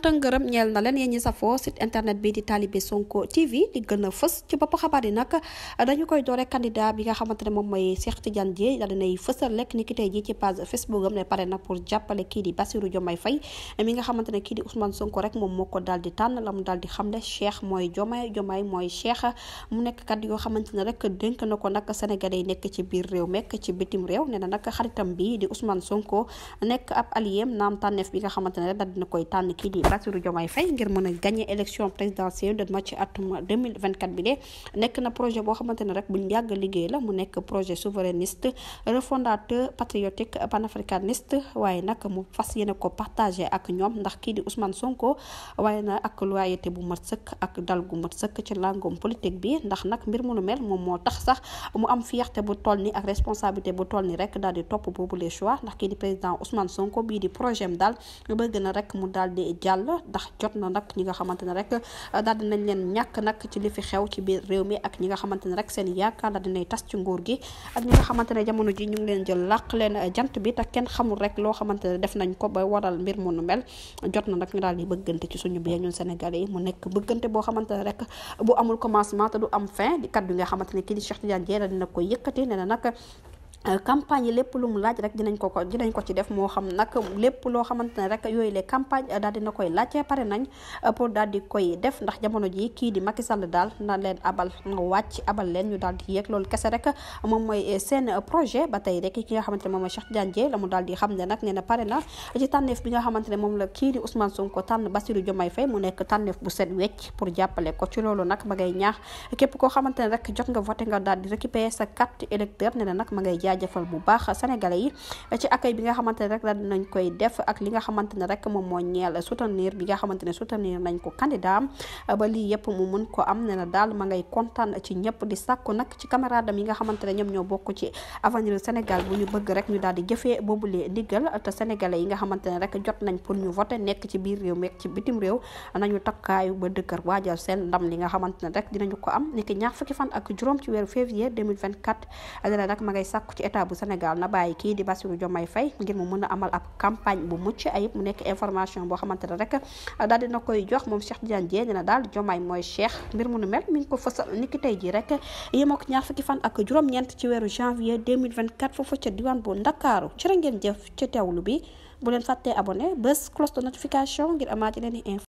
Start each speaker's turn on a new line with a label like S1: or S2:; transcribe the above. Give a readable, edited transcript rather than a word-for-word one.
S1: cant ngërëm ñeel na leen yéen ñi safoo site internet bi di Talibé Sonko TV li gën a fës ci bopp xabaar yi nag dañu koy doore candidat bi nga xamante ne moom mooy Cheikh Tidiane Dièye daal dinay fësal lekk ni ki tey ji ci page Facebook am ne pare nag pour jàppale kii di Bassirou Diomaye Faye mi nga xamante ne kii di Ousmane Sonko rek moom moo ko daal di tànn la mu daal di xamle Cheikh mooy Diomaye mooy Cheikh mu nekk kat yoo xamante ne rek dénk na ko nag sénégalais yi nekk ci biir réew mekk ci bitim réew nee na nag xaritam bi di Ousmane Sonko nekk ab allié naam tànneef bi nga xamante ne rek daal dina koy tànn kii di Bassirou Diomaye Faye ngir mën a gagner élection présidentielle de ci atum 2024 bi de nekk na projet boo xamante ne rek buñ yàgg liggéey la mu nekk projet souverainiste refondateur patriotique panafricaniste waaye nag mu fas yéene ko partagé ak ñoom ndax kii di Ousmane Sonko waaye na ak loyauté bu mat sëkk ak dal gu mat sëkk ci langum politique bi ndax nag mbir mu nu mel moom moo tax sax mu am fierté bu toll ni ak responsabilité bu toll ni rek daal di topp boobu les choix ndax kii di président Ousmane Sonko bii di projet am daal bëgg na rek mu daal di jàll ndax jot na nag ñi nga xamante ne rek daal dinañ leen ñàkk nag ci li fi xew ci biir réew mi ak ñi nga xamante ne rek seen yaakaar daal dinay tas ci nguur gi ak ñi nga xamante ne jamono ji ñu ngi leen jël làq leen jant bi te kenn xamul rek loo xamante ne def nañ ko ba waral mbir mu nu mel jot na nag ñu daal di bëggante ci suñu biir ñun Sénégalais yi mu nekk bëggante boo xamante ne rek bu amul commencement te du am fin di kaddu nga xamante ne kii di Cheikh Tidiane Dièye dina ko yëkkati nee na nag campagne yi lépp lu mu laaj rek dinañ ko ci def moo xam nag lépp loo xamante ne rek yooyu les campagne daal dina koy laajte pare nañ pour daal di koy def ndax jamono ji kii di Macky Sall daal na leen abal wàcc abal leen ñu daal di yéeg loolu kese rek moom mooy seen projet ba tey rek ki nga xamante ne moom mooy Cheikh Tidiane Dièye la mu daal di xam ne nag nee na pare na ci tànneef bi nga xamante ne moom la kii di Ousmane Sonko tànn Bassirou Diomaye Faye mu nekk tànneef bu set wecc pour jàppale ko ci loolu nag ma ngay ñaax képp koo xamante ne rek jot nga voté nga daal di récupérer sa carte électeur nee na nag ma ngay jaajëfal bu baax sénégalais yi ci accueil bi nga xamante ne rek daal dinañ koy def ak li nga xamante ne rek moom moo ñeel soutenir bi nga xamante ne soutenir nañ ko candidat am ba lii yëpp mu mën ko am ne na daal ma ngay kontaan ci ñëpp di sàkku nag ci camarade yi nga xamante ne ñoom ñoo bokk ci avenir Sénégal bu ñu bëgg rek ñu daal di jëfee boobulee ndigal te sénégalais yi nga xamante ne rek jot nañ pour ñu voter nekk ci biir réew meek ci bitim réew nañu takkaayu ba dëkkër waajal seen ndam li nga xamante ne rek dinañu ko am ni ki ñaar fukki fan ak juróom ci weeru février 2024 dina nag ma ngay sàkku ci état bu Sénégal na bàyyi kii di Bassirou Diomaye Faye ngir mu mën a amal ab campagne bu mucc ayib mu nekk information boo xamante ne rek daal dina koy jox moom Cheikh Tidiane Dièye dina daal Diomaye mooy Cheikh mbir mu nu mel mi ngi ko fësal ni ki tey ji rek yem ak ñaar fukki fan ak juróom-ñeent ci weeru janvier 2024 foofu ca diwaan bu Ndakaaru jërë ngeen jëf ci teewlu bi bu leen fàttee abonné bés cloche de notification ngir amaat leen info